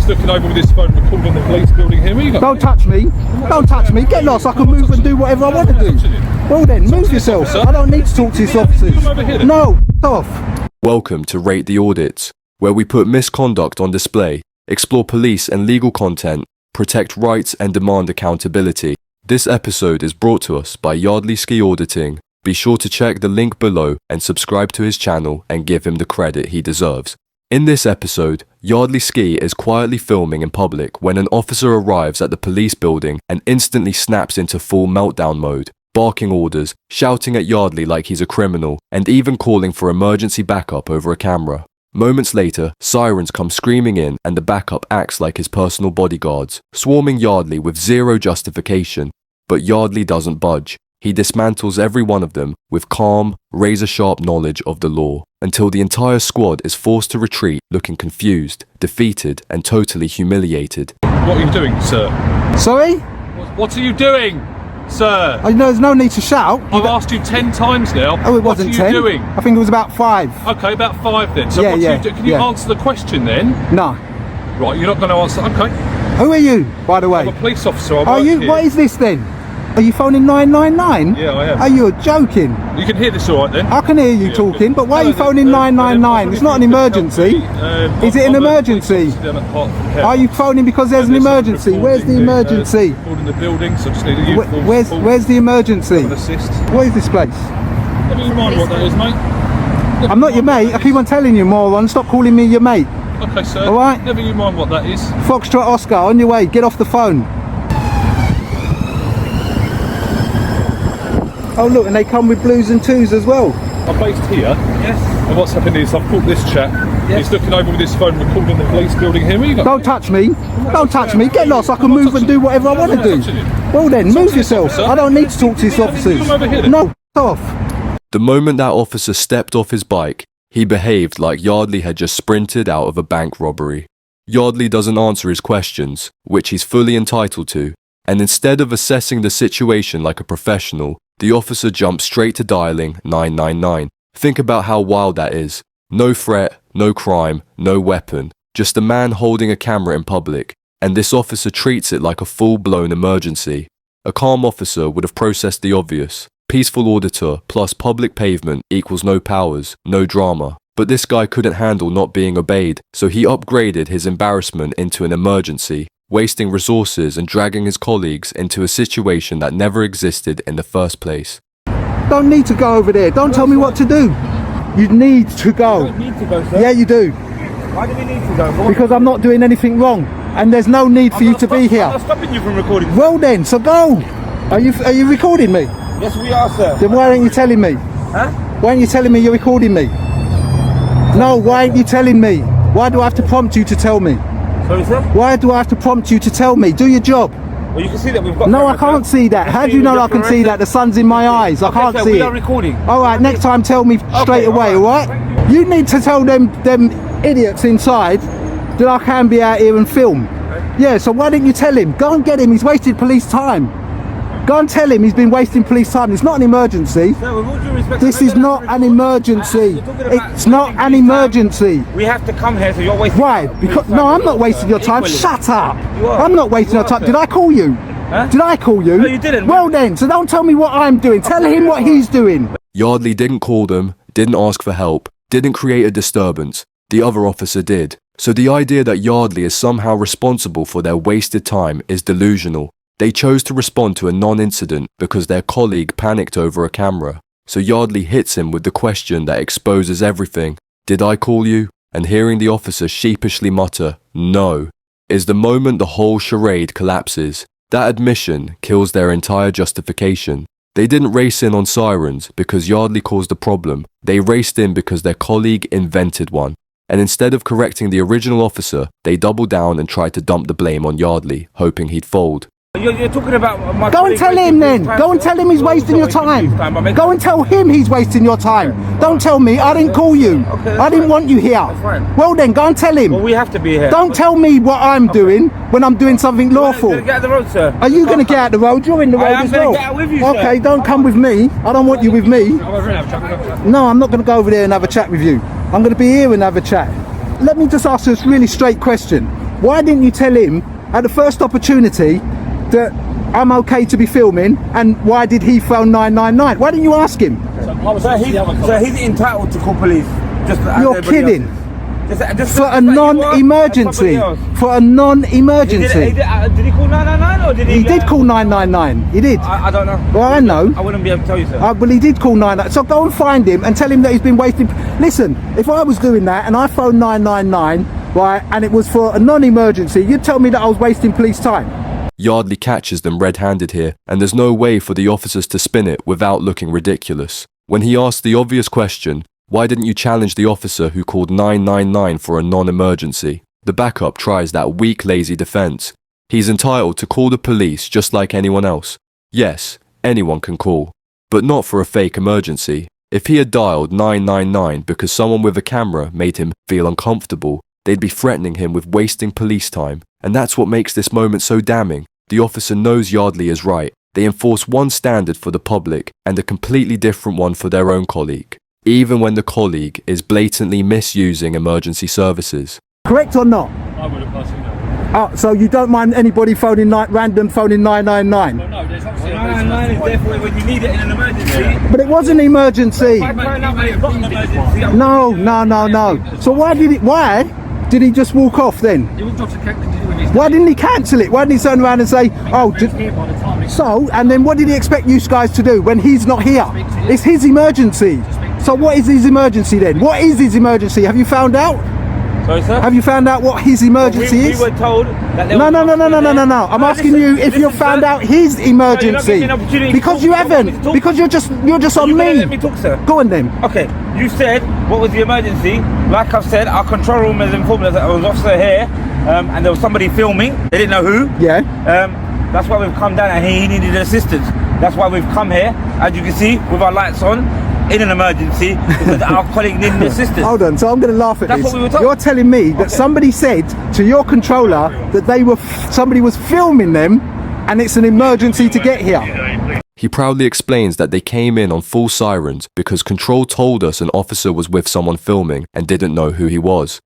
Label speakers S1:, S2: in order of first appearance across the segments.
S1: looking over with his phone, recording the police building here. Where you got?
S2: Don't touch me. Don't touch me. Get lost. I can move and do whatever I want to do. Well then, move yourself. I don't need to talk to these officers.
S1: Come over here then.
S2: No, off.
S3: Welcome to Rate the Audits, where we put misconduct on display, explore police and legal content, protect rights and demand accountability. This episode is brought to us by Yardley Ski Auditing. Be sure to check the link below and subscribe to his channel and give him the credit he deserves. In this episode, Yardley Ski is quietly filming in public when an officer arrives at the police building and instantly snaps into full meltdown mode, barking orders, shouting at Yardley like he's a criminal, and even calling for emergency backup over a camera. Moments later, sirens come screaming in and the backup acts like his personal bodyguards, swarming Yardley with zero justification. But Yardley doesn't budge. He dismantles every one of them with calm, razor-sharp knowledge of the law, until the entire squad is forced to retreat looking confused, defeated, and totally humiliated.
S1: What are you doing, sir?
S2: Sorry?
S1: What are you doing, sir?
S2: Oh, there's no need to shout.
S1: I've asked you 10 times now.
S2: Oh, it wasn't 10.
S1: What are you doing?
S2: I think it was about 5.
S1: Okay, about 5 then. So
S2: Yeah,
S1: what do
S2: yeah,
S1: you do? Can you
S2: yeah.
S1: answer the question then?
S2: No.
S1: Right, you're not going to answer. Okay.
S2: Who are you, by the way?
S1: I'm a police officer. I
S2: Are
S1: work
S2: you?
S1: here.
S2: What is this then? Are you phoning 999?
S1: Yeah, I am.
S2: Are you joking?
S1: You can hear this all right then?
S2: I can hear you talking, but why are you phoning 999? It's not an emergency. Is it an emergency? Are you phoning because there's an emergency? Where's the emergency?
S1: Recording the building, so I just need a uniform.
S2: Where's the emergency?
S1: Assist.
S2: What is this place?
S1: Never you mind what that is, mate.
S2: I'm not your mate. I keep on telling you, moron. Stop calling me your mate.
S1: Okay, sir.
S2: All right.
S1: Never you mind what that is.
S2: Foxtrot Oscar, on your way. Get off the phone. Oh look, and they come with blues and twos as well.
S1: I'm based here.
S4: Yes.
S1: And what's happened is I've caught this chap.
S4: Yes.
S1: He's looking over with his phone, recording the police building here. Where you got?
S2: Don't touch me. Don't touch me. Get lost. I can move and do whatever I want to do. Well then, move yourself. I don't need to talk to these officers.
S1: Come over here then.
S2: No, off.
S3: The moment that officer stepped off his bike, he behaved like Yardley had just sprinted out of a bank robbery. Yardley doesn't answer his questions, which he's fully entitled to, and instead of assessing the situation like a professional, the officer jumps straight to dialing 999. Think about how wild that is. No threat, no crime, no weapon, just a man holding a camera in public, and this officer treats it like a full-blown emergency. A calm officer would have processed the obvious. Peaceful auditor plus public pavement equals no powers, no drama. But this guy couldn't handle not being obeyed, so he upgraded his embarrassment into an emergency, wasting resources and dragging his colleagues into a situation that never existed in the first place.
S2: Don't need to go over there. Don't tell me what to do. You need to go.
S4: You don't need to go, sir.
S2: Yeah, you do.
S4: Why do we need to go?
S2: Because I'm not doing anything wrong, and there's no need for you to be here.
S4: I'm not stopping you from recording.
S2: Well then, so go. Are you recording me?
S4: Yes, we are, sir.
S2: Then why aren't you telling me?
S4: Huh?
S2: Why aren't you telling me you're recording me? No, why aren't you telling me? Why do I have to prompt you to tell me?
S4: Sorry, sir?
S2: Why do I have to prompt you to tell me? Do your job.
S4: Well, you can see that we've got...
S2: No, I
S4: cameras,
S2: can't
S4: sir.
S2: see that. How do you know I can see that? The sun's in my eyes. I can't
S4: sir,
S2: see
S4: we
S2: it.
S4: are recording.
S2: All right, next time tell me straight away, all right? You need to tell them idiots inside that I can be out here and film. Yeah, so why didn't you tell him? Go and get him. He's wasted police time. Go and tell him he's been wasting police time. It's not an emergency.
S4: Sir, with all due respect,
S2: This is not an emergency.
S4: You're talking about
S2: It's not an emergency.
S4: We have to come here, so you're wasting...
S2: Why? Because no, I'm not wasting your time.
S4: Equally.
S2: Shut up.
S4: You are.
S2: I'm not wasting
S4: You
S2: your
S4: are,
S2: time.
S4: sir.
S2: Did I call you?
S4: Huh?
S2: Did I call you?
S4: No, you didn't.
S2: Well then, so don't tell me what I'm doing. Tell him what he's doing.
S3: Yardley didn't call them, didn't ask for help, didn't create a disturbance. The other officer did. So the idea that Yardley is somehow responsible for their wasted time is delusional. They chose to respond to a non-incident because their colleague panicked over a camera. So Yardley hits him with the question that exposes everything. Did I call you? And hearing the officer sheepishly mutter, no, is the moment the whole charade collapses. That admission kills their entire justification. They didn't race in on sirens because Yardley caused the problem. They raced in because their colleague invented one. And instead of correcting the original officer, they doubled down and tried to dump the blame on Yardley, hoping he'd fold.
S4: You're talking about my...
S2: Go and tell him then. Go and tell him he's wasting your time. Go and tell him he's wasting your time. Don't tell me. I didn't call you. I didn't want you here.
S4: fine.
S2: Well then, go and tell him.
S4: Well, we have to be here.
S2: Don't tell me what I'm doing when I'm doing something lawful.
S4: Get out the road, sir.
S2: Are you going to get out the road? You're in the road
S4: I am
S2: as
S4: gonna
S2: well.
S4: get out with you, sir.
S2: Okay, don't come with me. I don't want you with me. No, I'm not going to go over there and have a chat with you. I'm going to be here and have a chat. Let me just ask you a really straight question. why didn't you tell him at the first opportunity that I'm okay to be filming, and why did he phone 999? Why didn't you ask him?
S4: So he's entitled to call police. Just as
S2: You're
S4: everybody
S2: kidding.
S4: else. Just
S2: For a
S4: like you are,
S2: non-emergency.
S4: and somebody else.
S2: For a non-emergency.
S4: Did he call 999 or did he?
S2: He did call 999. He did.
S4: I don't know.
S2: Well, I know.
S4: I wouldn't be able to tell you, sir.
S2: Well, he did call 999. So go and find him and tell him that he's been wasting. Listen, if I was doing that and I phoned 999, right, and it was for a non-emergency, you'd tell me that I was wasting police time.
S3: Yardley catches them red-handed here, and there's no way for the officers to spin it without looking ridiculous. When he asks the obvious question, why didn't you challenge the officer who called 999 for a non-emergency? The backup tries that weak, lazy defense. He's entitled to call the police just like anyone else. Yes, anyone can call, but not for a fake emergency. If he had dialed 999 because someone with a camera made him feel uncomfortable, they'd be threatening him with wasting police time. And that's what makes this moment so damning. The officer knows Yardley is right. They enforce one standard for the public and a completely different one for their own colleague, even when the colleague is blatantly misusing emergency services.
S2: Correct or not?
S1: I wouldn't personally know.
S2: Oh, so you don't mind anybody phoning random phoning 999?
S1: Well, no, there's obviously
S4: 999 is there for when you need it in an emergency.
S2: But it was an emergency.
S4: By phone number, it's not an emergency.
S2: No. So why did he just walk off then?
S1: You walked off to continue with his
S2: Why didn't he cancel it? Why didn't he turn around and say, oh,
S1: here by the time he
S2: so, and then what did he expect you guys to do when he's not here? It's his emergency. So what is his emergency then? What is his emergency? Have you found out?
S4: Sorry, sir?
S2: Have you found out what his emergency
S4: we
S2: is?
S4: were told that there
S2: No.
S4: was
S2: I'm asking you if you found out his emergency.
S4: an opportunity
S2: Because
S4: to
S2: you
S4: talk. You don't want me to
S2: haven't.
S4: talk?
S2: Because you're just on
S4: You
S2: me.
S4: gonna let me talk, sir?
S2: Go on then.
S4: Okay, you said what was the emergency? Like I've said, our control room has informed us that there was an officer here, and there was somebody filming. They didn't know who.
S2: Yeah.
S4: That's why we've come down, and he needed assistance. That's why we've come here, as you can see, with our lights on, in an emergency, because our colleague needed assistance.
S2: Hold on. So I'm going to laugh at
S4: That's
S2: this.
S4: what we were told.
S2: You're telling me that
S4: Okay.
S2: somebody said to your controller that somebody was filming them, and it's an emergency to get here.
S3: He proudly explains that they came in on full sirens because control told us an officer was with someone filming and didn't know who he was.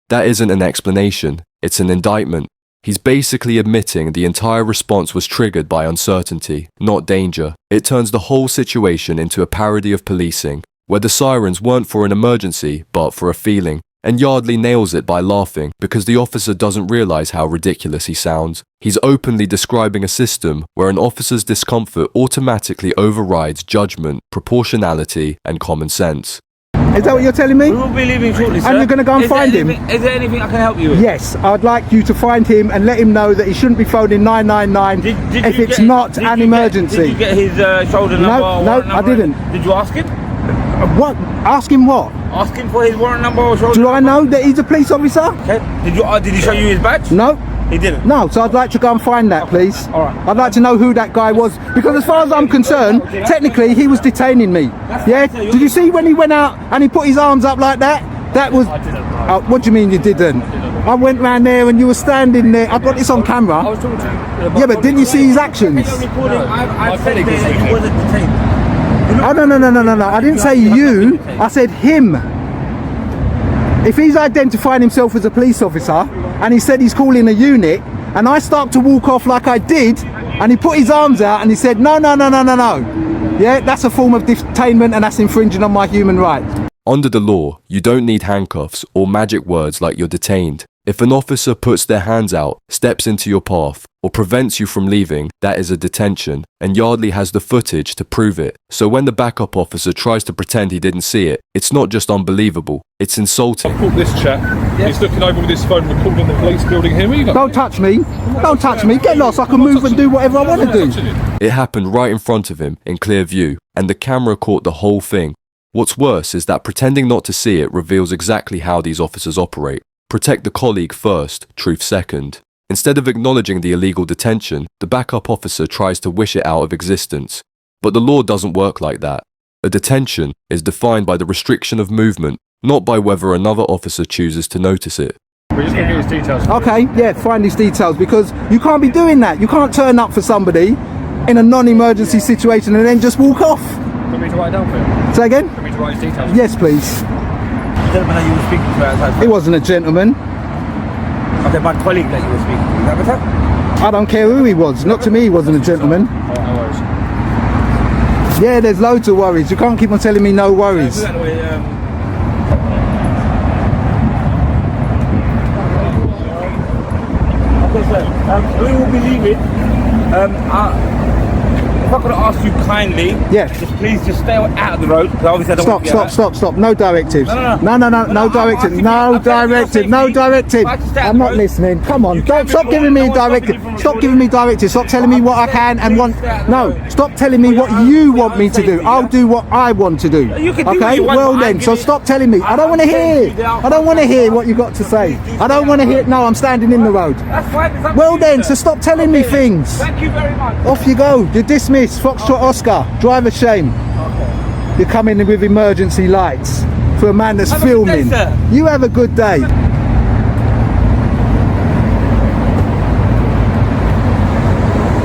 S3: That isn't an explanation, it's an indictment. He's basically admitting the entire response was triggered by uncertainty, not danger. It turns the whole situation into a parody of policing, where the sirens weren't for an emergency, but for a feeling. And Yardley nails it by laughing, because the officer doesn't realise how ridiculous he sounds. He's openly describing a system where an officer's discomfort automatically overrides judgment, proportionality, and common sense.
S2: Is that what you're telling me?
S4: We will be leaving shortly, sir.
S2: And you're gonna go and
S4: Is there
S2: find him?
S4: anything- Is there anything I can help you with?
S2: Yes, I'd like you to find him and let him know that he shouldn't be phoning 999 if
S4: you
S2: it's
S4: get-
S2: not
S4: did
S2: an
S4: you
S2: emergency.
S4: Did you get his shoulder number? or
S2: no,
S4: warrant
S2: I
S4: number?
S2: didn't.
S4: Did you ask him?
S2: What? Ask him what?
S4: Ask him for his warrant number or shoulder
S2: Do I
S4: number?
S2: know that he's a police officer?
S4: Okay. Did he show you his badge?
S2: No.
S4: He didn't.
S2: No, so I'd like to go and find that, please.
S4: All right.
S2: I'd like to know who that guy was, because as far as I'm concerned, technically he was detaining me. Yeah? Did you see when he went out and he put his arms up like that? That was...
S1: I didn't know.
S2: What do you mean you didn't? I went round there and you were standing there. I got this on
S1: I
S2: camera.
S1: was talking to
S2: Yeah, but didn't you see his actions?
S4: You're recording.
S1: my
S4: I said
S1: colleague was
S4: that
S1: with
S4: he
S1: me.
S4: wasn't detained.
S2: Oh, no. I didn't say you. I said him. If he's identifying himself as a police officer and he said he's calling a unit, and I start to walk off like I did, and he put his arms out and he said, no. Yeah, that's a form of detainment and that's infringing on my human rights.
S3: Under the law, you don't need handcuffs or magic words like you're detained. If an officer puts their hands out, steps into your path, or prevents you from leaving, that is a detention, and Yardley has the footage to prove it. So when the backup officer tries to pretend he didn't see it, it's not just unbelievable, it's insulting.
S1: I've caught this chap. He's looking over with his phone, recording the police building here. Where you got?
S2: Don't touch me. Don't touch me. Get lost. I can move and do whatever I want to do.
S3: It happened right in front of him, in clear view, and the camera caught the whole thing. What's worse is that pretending not to see it reveals exactly how these officers operate. Protect the colleague first, truth second. Instead of acknowledging the illegal detention, the backup officer tries to wish it out of existence. But the law doesn't work like that. A detention is defined by the restriction of movement, not by whether another officer chooses to notice it.
S1: We're just going to get his details.
S2: Okay, yeah, find these details, because you can't be doing that. You can't turn up for somebody in a non-emergency situation and then just walk off.
S1: Want me to write it down for you?
S2: Say again?
S1: Want me to write his details?
S2: Yes, please.
S4: The gentleman that you were speaking to outside.
S2: It wasn't a gentleman.
S4: Okay, my colleague that you were speaking to. Is that better?
S2: I don't care who he was. Not to me, he wasn't a gentleman.
S1: No worries.
S2: Yeah, there's loads of worries. You can't keep on telling me no worries.
S4: Do that way, Okay, sir. We will be leaving. If I could ask you kindly,
S2: Yeah.
S4: please just stay out of the road. Because obviously I don't want to
S2: Stop. No directives.
S4: No.
S2: No directive. No directive. No directive. I'm not listening. Come on. Don't stop giving me directives. Stop giving me directives. Stop telling me what I can and want. No. Stop telling me what you want me to do. I'll do what I want to do.
S4: You can do what
S2: Okay?
S4: you want,
S2: Well
S4: but
S2: then.
S4: I'm
S2: So
S4: giving-
S2: stop telling me. I don't want to hear. I don't want to hear what you got to say. I don't want to hear. No, I'm standing in the road.
S4: That's fine. It's up to
S2: Well
S4: you,
S2: then.
S4: sir.
S2: So stop telling me things.
S4: Thank you very much.
S2: Off you go. You're dismissed. Foxtrot Oscar. Driver shame. You're coming in with emergency lights for a man that's
S4: Have a good day,
S2: filming.
S4: sir.
S2: You have a good day.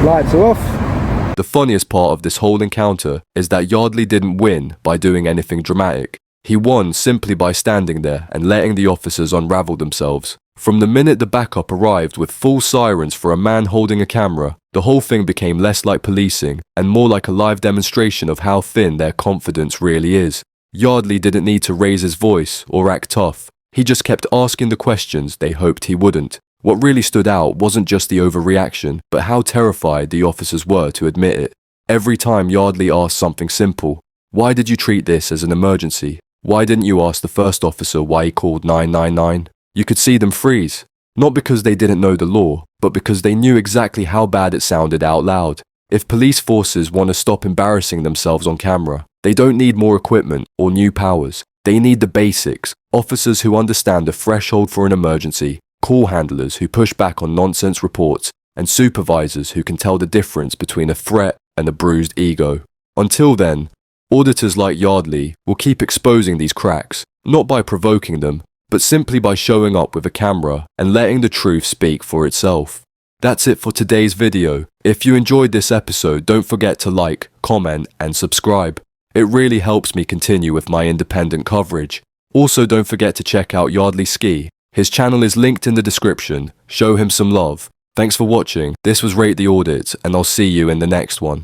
S2: Lights are off.
S3: The funniest part of this whole encounter is that Yardley didn't win by doing anything dramatic. He won simply by standing there and letting the officers unravel themselves. From the minute the backup arrived with full sirens for a man holding a camera, the whole thing became less like policing and more like a live demonstration of how thin their confidence really is. Yardley didn't need to raise his voice or act tough. He just kept asking the questions they hoped he wouldn't. What really stood out wasn't just the overreaction, but how terrified the officers were to admit it. Every time Yardley asked something simple, "Why did you treat this as an emergency? Why didn't you ask the first officer why he called 999? You could see them freeze. Not because they didn't know the law, but because they knew exactly how bad it sounded out loud. If police forces want to stop embarrassing themselves on camera, they don't need more equipment or new powers. They need the basics. Officers who understand the threshold for an emergency, call handlers who push back on nonsense reports, and supervisors who can tell the difference between a threat and a bruised ego. Until then, auditors like Yardley will keep exposing these cracks, not by provoking them, but simply by showing up with a camera and letting the truth speak for itself. That's it for today's video. If you enjoyed this episode, don't forget to like, comment, and subscribe. It really helps me continue with my independent coverage. Also, don't forget to check out Yardley Ski. His channel is linked in the description. Show him some love. Thanks for watching. This was Rate the Audit, and I'll see you in the next one.